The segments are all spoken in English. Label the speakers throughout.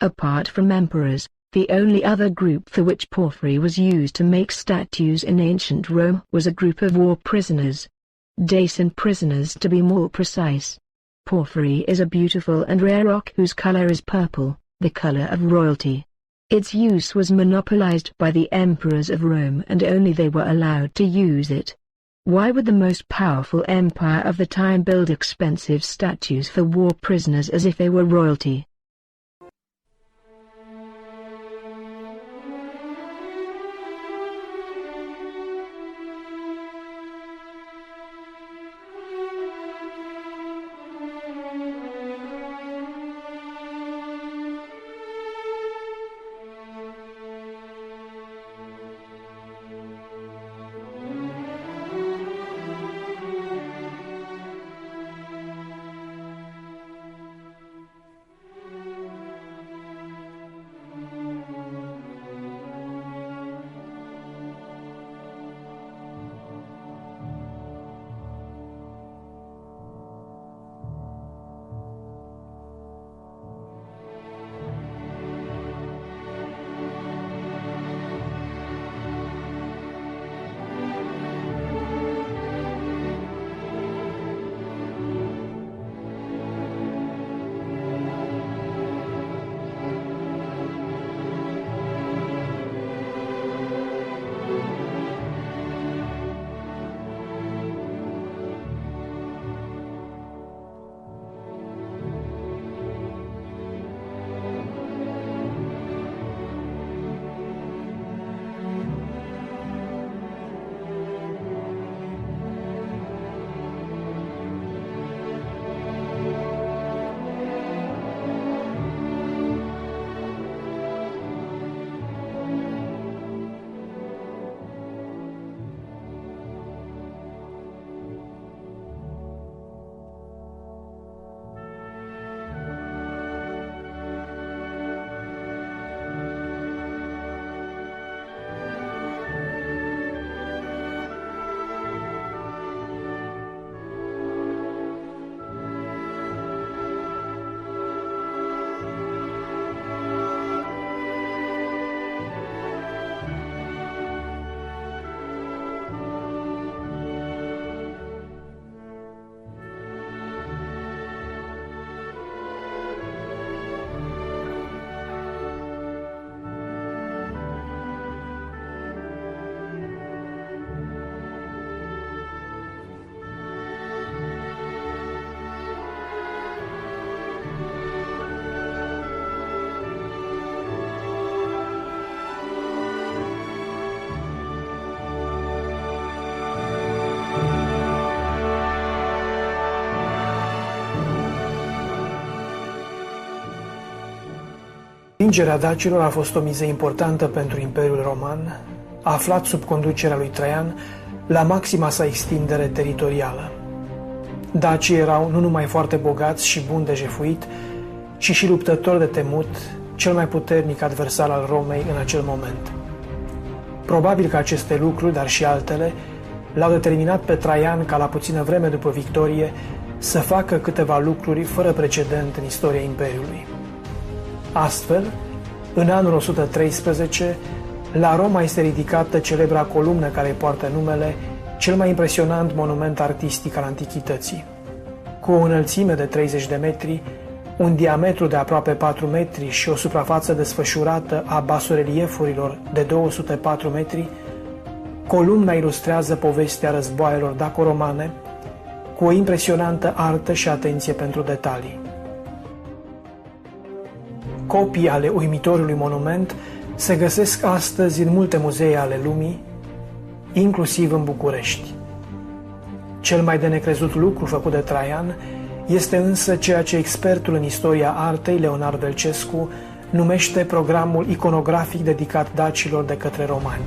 Speaker 1: Apart from emperors, the only other group for which porphyry was used to make statues in ancient Rome was a group of war prisoners. Dacian prisoners, to be more precise. Porphyry is a beautiful and rare rock whose color is purple, the color of royalty. Its use was monopolized by the emperors of Rome, and only they were allowed to use it. Why would the most powerful empire of the time build expensive statues for war prisoners as if they were royalty?
Speaker 2: Învingerea dacilor a fost o miză importantă pentru Imperiul Roman, aflat sub conducerea lui Traian la maxima sa extindere teritorială. Dacii erau nu numai foarte bogați și buni de jefuit, ci și luptători de temut, cel mai puternic adversar al Romei în acel moment. Probabil că aceste lucruri, dar și altele, l-au determinat pe Traian ca la puțină vreme după victorie să facă câteva lucruri fără precedent în istoria Imperiului. Astfel, în anul 113, la Roma este ridicată celebra columnă care poartă numele cel mai impresionant monument artistic al antichității. Cu o înălțime de 30 de metri, un diametru de aproape 4 metri și o suprafață desfășurată a basoreliefurilor de 204 metri, columna ilustrează povestea războaielor daco-romane cu o impresionantă artă și atenție pentru detalii. Copii ale uimitorului monument se găsesc astăzi în multe muzee ale lumii, inclusiv în București. Cel mai de necrezut lucru făcut de Traian este însă ceea ce expertul în istoria artei, Leonard Velcescu, numește programul iconografic dedicat dacilor de către romani.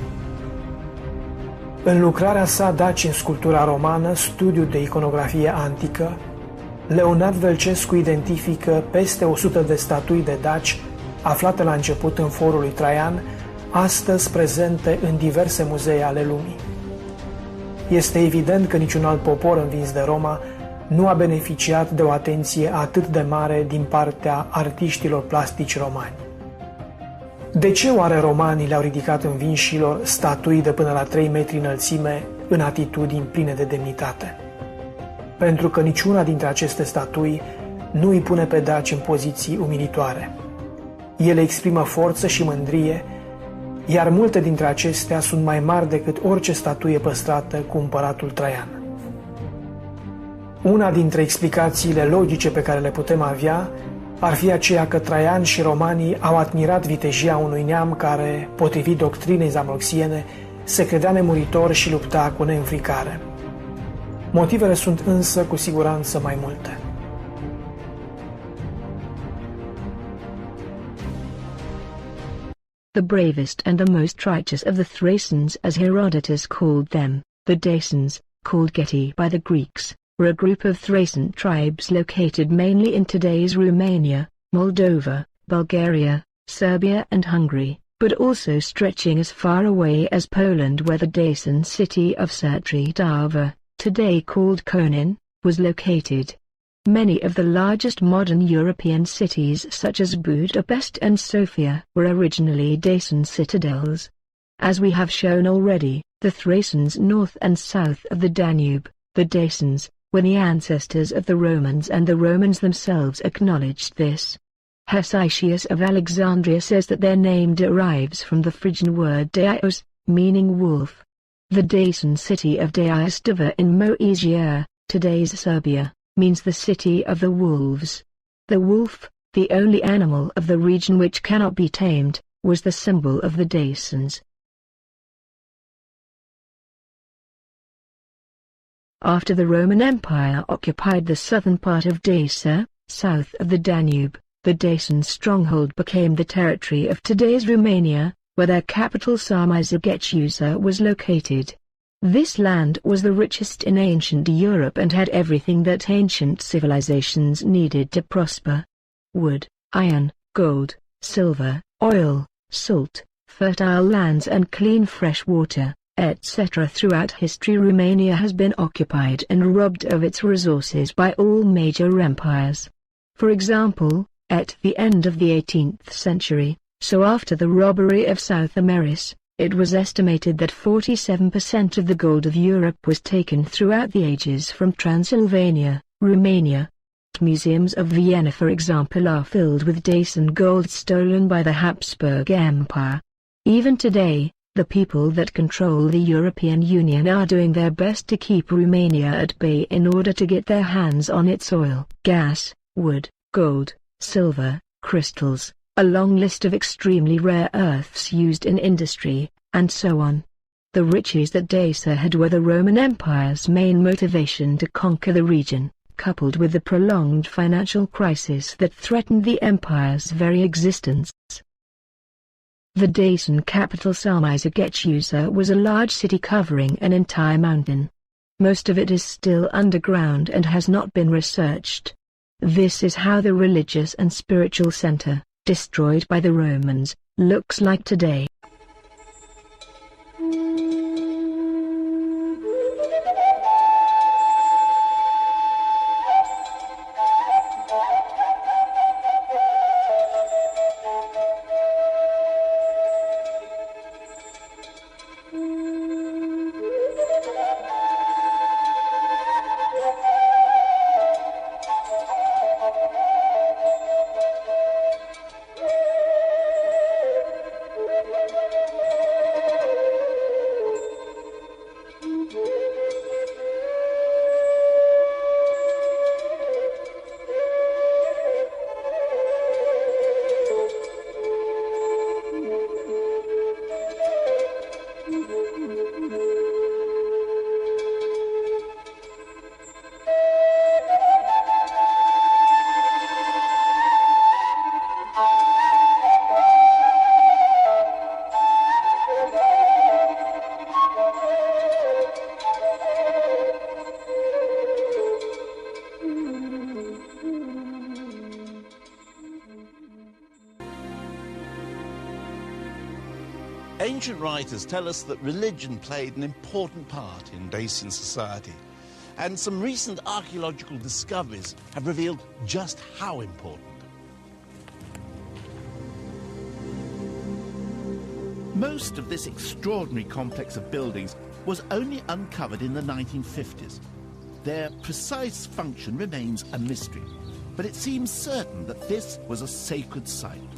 Speaker 2: În lucrarea sa Daci în sculptura romană, studiu de iconografie antică, Leonard Velcescu identifică peste 100 de statui de daci aflate la început în forul lui Traian, astăzi prezente în diverse muzee ale lumii. Este evident că niciun alt popor învins de Roma nu a beneficiat de o atenție atât de mare din partea artiștilor plastici romani. De ce oare romanii le-au ridicat învinșilor statui de până la 3 metri înălțime în atitudini pline de demnitate? Pentru că niciuna dintre aceste statui nu îi pune pe daci în poziții umilitoare. Ele exprimă forță și mândrie, iar multe dintre acestea sunt mai mari decât orice statuie păstrată cu împăratul Traian. Una dintre explicațiile logice pe care le putem avea ar fi aceea că Traian și romanii au admirat vitejia unui neam care, potrivit doctrinei zamolxiene, se credea nemuritor și lupta cu neînfricare. Motivele sunt însă cu siguranță mai multe.
Speaker 1: The bravest and the most righteous of the Thracians, as Herodotus called them, the Dacians, called Getae by the Greeks, were a group of Thracian tribes located mainly in today's Romania, Moldova, Bulgaria, Serbia and Hungary, but also stretching as far away as Poland, where the Dacian city of Sătritava, today called Konin, was located. Many of the largest modern European cities such as Budapest and Sofia were originally Dacian citadels. As we have shown already, the Thracians north and south of the Danube, the Dacians, were the ancestors of the Romans, and the Romans themselves acknowledged this. Hesychius of Alexandria says that their name derives from the Phrygian word Daios, meaning wolf. The Dacian city of Daiostava in Moesia, today's Serbia, means the city of the wolves. The wolf, the only animal of the region which cannot be tamed, was the symbol of the Dacians. After the Roman Empire occupied the southern part of Dacia, south of the Danube, the Dacian stronghold became the territory of today's Romania, where their capital Sarmizegetusa was located. This land was the richest in ancient Europe and had everything that ancient civilizations needed to prosper: wood, iron, gold, silver, oil, salt, fertile lands and clean fresh water, etc. Throughout history, Romania has been occupied and robbed of its resources by all major empires. For example, at the end of the 18th century, so after the robbery of South America, it was estimated that 47% of the gold of Europe was taken throughout the ages from Transylvania, Romania. Museums of Vienna, for example, are filled with Dacian gold stolen by the Habsburg Empire. Even today, the people that control the European Union are doing their best to keep Romania at bay in order to get their hands on its oil, gas, wood, gold, silver, crystals, a long list of extremely rare earths used in industry, and so on. The riches that Dacia had were the Roman Empire's main motivation to conquer the region, coupled with the prolonged financial crisis that threatened the empire's very existence. The Dacian capital Sarmizegetusa was a large city covering an entire mountain. Most of it is still underground and has not been researched. This is how the religious and spiritual center, destroyed by the Romans, looks like today.
Speaker 3: Ancient writers tell us that religion played an important part in Dacian society, and some recent archaeological discoveries have revealed just how important. Most of this extraordinary complex of buildings was only uncovered in the 1950s. Their precise function remains a mystery, but it seems certain that this was a sacred site.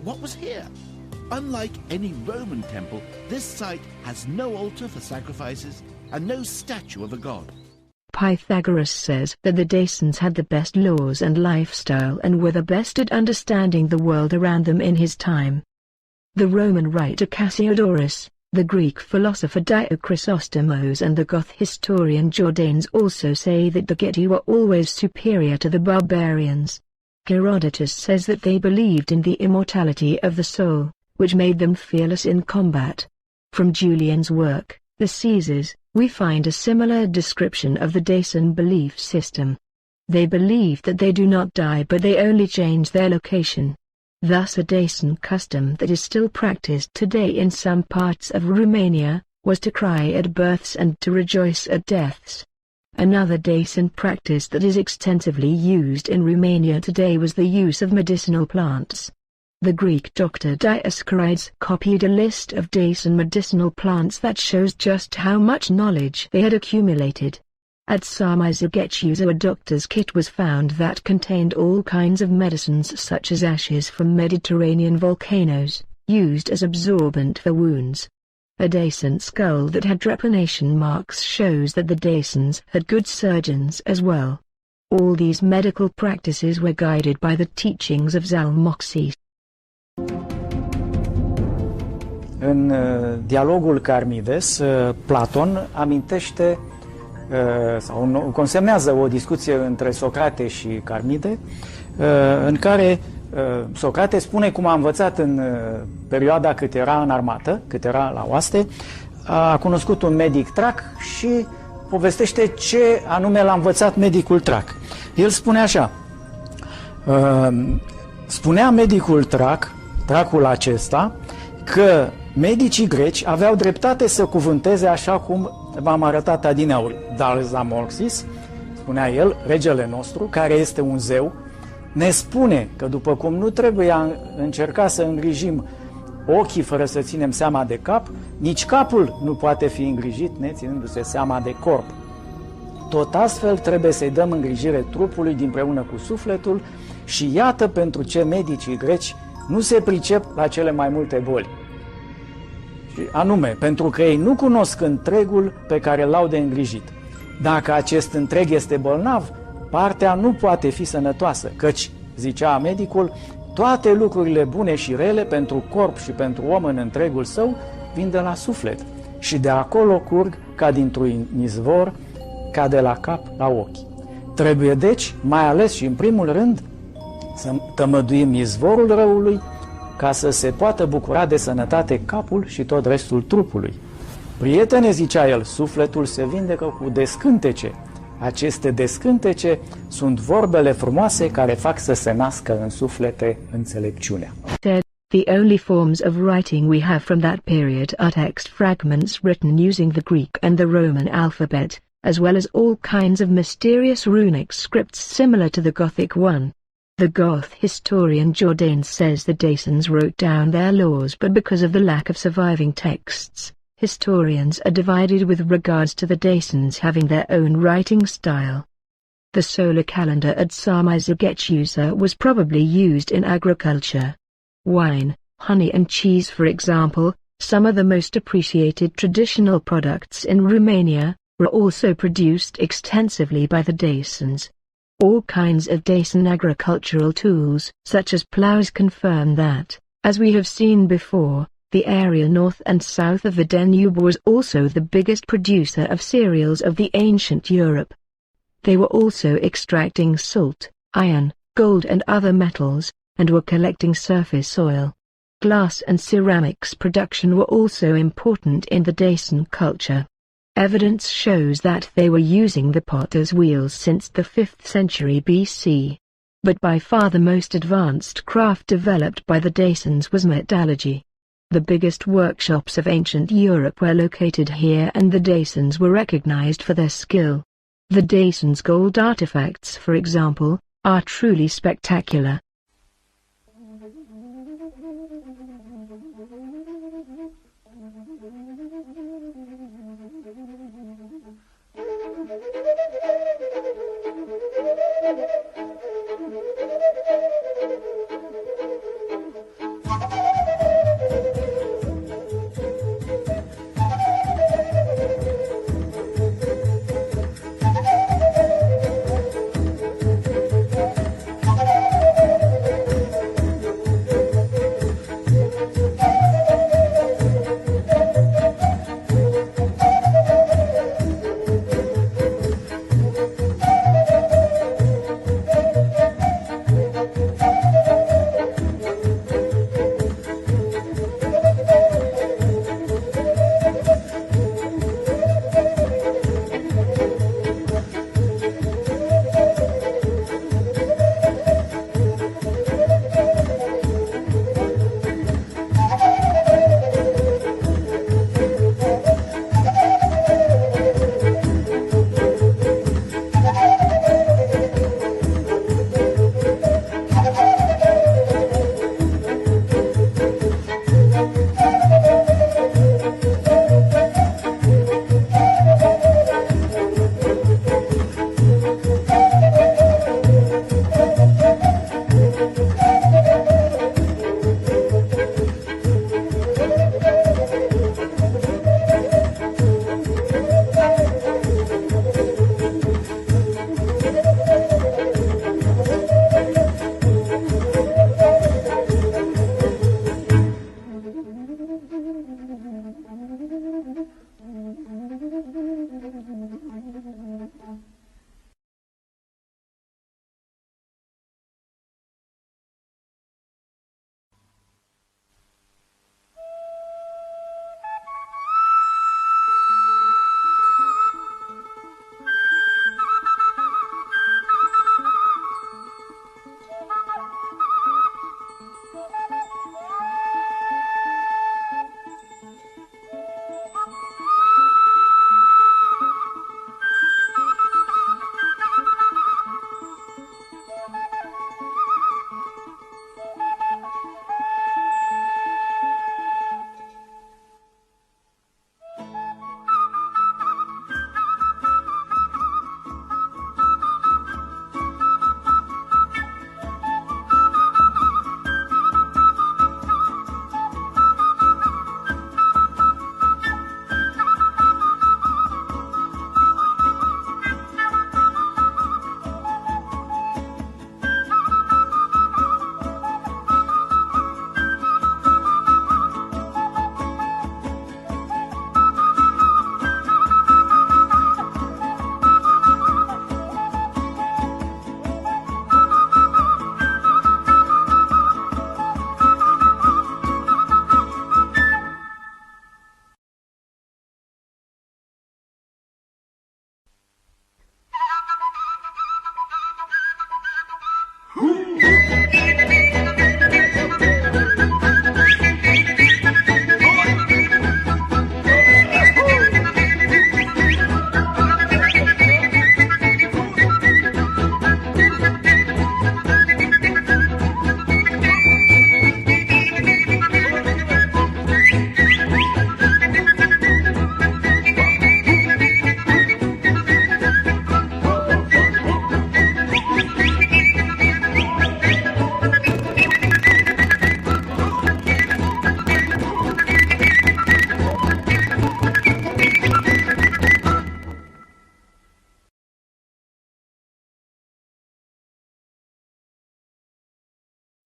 Speaker 3: What was here? Unlike any Roman temple, this site has no altar for sacrifices and no statue of a god.
Speaker 1: Pythagoras says that the Dacians had the best laws and lifestyle and were the best at understanding the world around them in his time. The Roman writer Cassiodorus, the Greek philosopher Diochrysostomos and the Goth historian Jordanes also say that the Dacii were always superior to the barbarians. Herodotus says that they believed in the immortality of the soul, which made them fearless in combat. From Julian's work, The Caesars, we find a similar description of the Dacian belief system. They believed that they do not die but they only change their location. Thus a Dacian custom that is still practiced today in some parts of Romania, was to cry at births and to rejoice at deaths. Another Dacian practice that is extensively used in Romania today was the use of medicinal plants. The Greek doctor Dioscorides copied a list of Dacian medicinal plants that shows just how much knowledge they had accumulated. At Sarmizegetusa a doctor's kit was found that contained all kinds of medicines such as ashes from Mediterranean volcanoes, used as absorbent for wounds. A Dacian skull that had trepanation marks shows that the Dacians had good surgeons as well. All these medical practices were guided by the teachings of Zalmoxis.
Speaker 4: În dialogul Carmides, Platon amintește sau consemnează o discuție între Socrate și Carmide, în care Socrate spune cum a învățat în perioada cât era în armată, cât era la oaste, a cunoscut un medic trac și povestește ce anume l-a învățat medicul trac. El spune așa, spunea medicul tracul acesta, că medicii greci aveau dreptate să cuvânteze așa cum v-am arătat adineauri. Dar Zamolxis, spunea el, regele nostru, care este un zeu, ne spune că după cum nu trebuie încerca să îngrijim ochii fără să ținem seama de cap, nici capul nu poate fi îngrijit neținându-se seama de corp. Tot astfel trebuie să-i dăm îngrijire trupului dinpreună cu sufletul și iată pentru ce medicii greci nu se pricep la cele mai multe boli. Și anume, pentru că ei nu cunosc întregul pe care l-au de îngrijit. Dacă acest întreg este bolnav, partea nu poate fi sănătoasă, căci, zicea medicul, toate lucrurile bune și rele pentru corp și pentru om în întregul său vin de la suflet și de acolo curg ca dintr-un izvor, ca de la cap la ochi. Trebuie deci, mai ales și în primul rând, să tămăduim izvorul răului ca să se poată bucura de sănătate capul și tot restul trupului. Prietene, zicea el, sufletul se vindecă cu descântece. Aceste descântece sunt vorbele frumoase care fac să se nască în suflete înțelepciunea.
Speaker 1: The only forms of writing we have from that period are text fragments written using the Greek and the Roman alphabet, as well as all kinds of mysterious runic scripts similar to the Gothic one. The Goth historian Jordanes says the Dacians wrote down their laws, but because of the lack of surviving texts, historians are divided with regards to the Dacians having their own writing style. The solar calendar at Sarmizegetusa was probably used in agriculture. Wine, honey and cheese, for example, some of the most appreciated traditional products in Romania, were also produced extensively by the Dacians. All kinds of Dacian agricultural tools, such as plows, confirm that, as we have seen before, the area north and south of the Danube was also the biggest producer of cereals of the ancient Europe. They were also extracting salt, iron, gold and other metals, and were collecting surface soil. Glass and ceramics production were also important in the Dacian culture. Evidence shows that they were using the potter's wheels since the 5th century BC. But by far the most advanced craft developed by the Dacians was metallurgy. The biggest workshops of ancient Europe were located here, and the Dacians were recognized for their skill. The Dacians' gold artifacts, for example, are truly spectacular.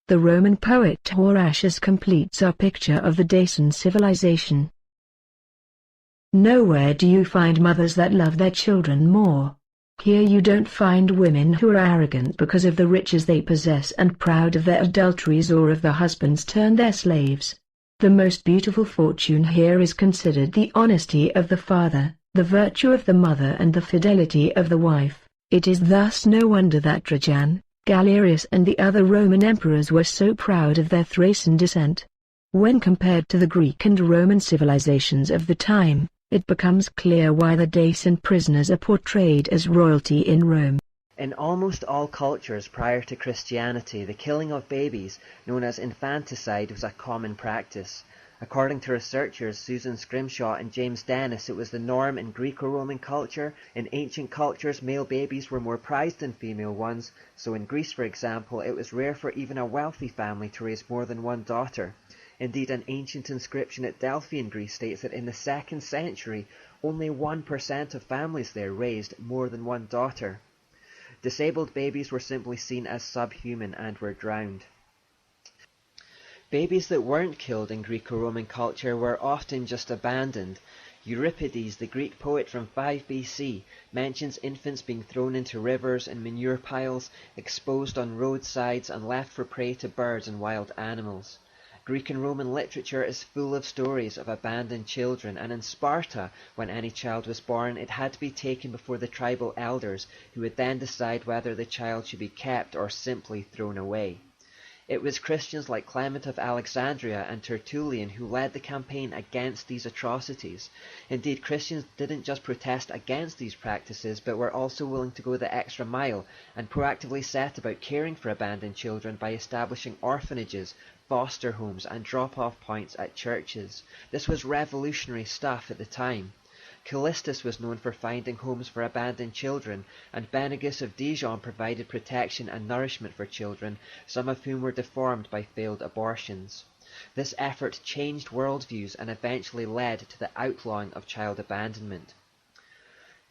Speaker 1: The Roman poet Horatius completes our picture of the Dacian civilization. Nowhere do you find mothers that love their children more. Here you don't find women who are arrogant because of the riches they possess and proud of their adulteries or of the husbands turned their slaves. The most beautiful fortune here is considered the honesty of the father, the virtue of the mother and the fidelity of the wife. It is thus no wonder that Trajan, Galerius and the other Roman emperors were so proud of their Thracian descent. When compared to the Greek and Roman civilizations of the time, it becomes clear why the Dacian prisoners are portrayed as royalty in Rome.
Speaker 5: In almost all cultures prior to Christianity, the killing of babies, known as infanticide, was a common practice. According to researchers Susan Scrimshaw and James Dennis, it was the norm in Greco-Roman culture. In ancient cultures, male babies were more prized than female ones, so in Greece, for example, it was rare for even a wealthy family to raise more than one daughter. Indeed, an ancient inscription at Delphi in Greece states that in the 2nd century, only 1% of families there raised more than one daughter. Disabled babies were simply seen as subhuman and were drowned. Babies that weren't killed in Greco-Roman culture were often just abandoned. Euripides, the Greek poet from 5 BC, mentions infants being thrown into rivers and manure piles, exposed on roadsides and left for prey to birds and wild animals. Greek and Roman literature is full of stories of abandoned children, and in Sparta, when any child was born, it had to be taken before the tribal elders, who would then decide whether the child should be kept or simply thrown away. It was Christians like Clement of Alexandria and Tertullian who led the campaign against these atrocities. Indeed, Christians didn't just protest against these practices, but were also willing to go the extra mile and proactively set about caring for abandoned children by establishing orphanages, foster homes and drop-off points at churches. This was revolutionary stuff at the time. Callistus was known for finding homes for abandoned children, and Benegus of Dijon provided protection and nourishment for children, some of whom were deformed by failed abortions. This effort changed worldviews and eventually led to the outlawing of child abandonment.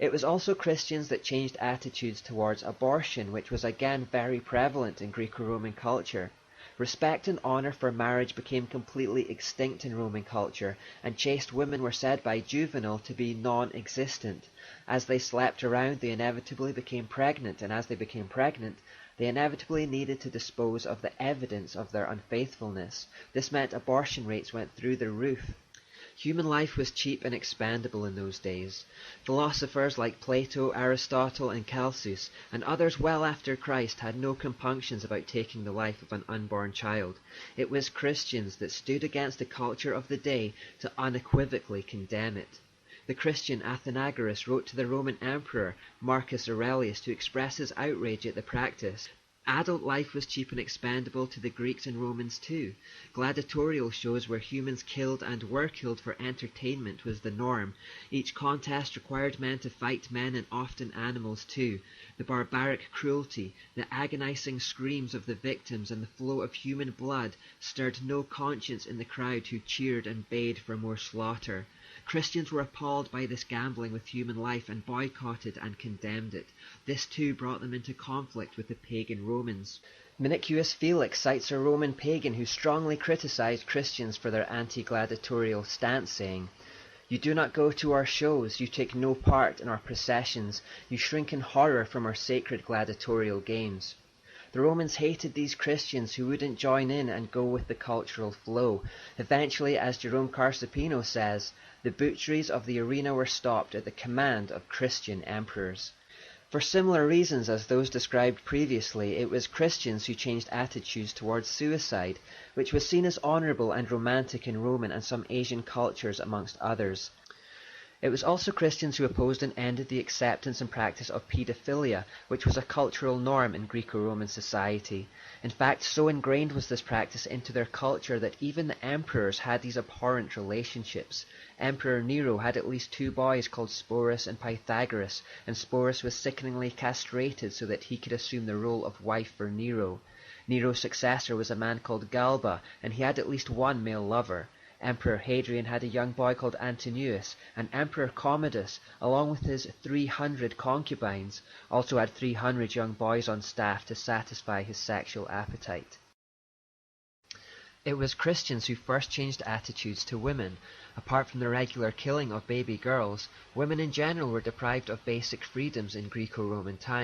Speaker 5: It was also Christians that changed attitudes towards abortion, which was again very prevalent in Greco-Roman culture. Respect and honour for marriage became completely extinct in Roman culture, and chaste women were said by Juvenal to be non-existent. As they slept around, they inevitably became pregnant, and as they became pregnant, they inevitably needed to dispose of the evidence of their unfaithfulness. This meant abortion rates went through the roof. Human life was cheap and expendable in those days. Philosophers like Plato, Aristotle and Celsus, and others well after Christ, had no compunctions about taking the life of an unborn child. It was Christians that stood against the culture of the day to unequivocally condemn it. The Christian Athenagoras wrote to the Roman Emperor Marcus Aurelius to express his outrage at the practice. Adult life was cheap and expendable to the Greeks and Romans too. Gladiatorial shows where humans killed and were killed for entertainment was the norm. Each contest required men to fight men and often animals too. The barbaric cruelty, the agonizing screams of the victims and the flow of human blood stirred no conscience in the crowd who cheered and bayed for more slaughter. Christians were appalled by this gambling with human life and boycotted and condemned it. This too brought them into conflict with the pagan Romans. Minicius Felix cites a Roman pagan who strongly criticized Christians for their anti-gladiatorial stance, saying, "You do not go to our shows, you take no part in our processions, you shrink in horror from our sacred gladiatorial games." The Romans hated these Christians who wouldn't join in and go with the cultural flow. Eventually, as Jerome Carcipino says, the butcheries of the arena were stopped at the command of Christian emperors. For similar reasons as those described previously, it was Christians who changed attitudes towards suicide, which was seen as honourable and romantic in Roman and some Asian cultures amongst others. It was also Christians who opposed and ended the acceptance and practice of paedophilia, which was a cultural norm in Greco-Roman society. In fact, so ingrained was this practice into their culture that even the emperors had these abhorrent relationships. Emperor Nero had at least 2 boys called Sporus and Pythagoras, and Sporus was sickeningly castrated so that he could assume the role of wife for Nero. Nero's successor was a man called Galba, and he had at least 1 male lover. Emperor Hadrian had a young boy called Antonius, and Emperor Commodus, along with his 300 concubines, also had 300 young boys on staff to satisfy his sexual appetite. It was Christians who first changed attitudes to women. Apart from the regular killing of baby girls, women in general were deprived of basic freedoms in Greco-Roman times.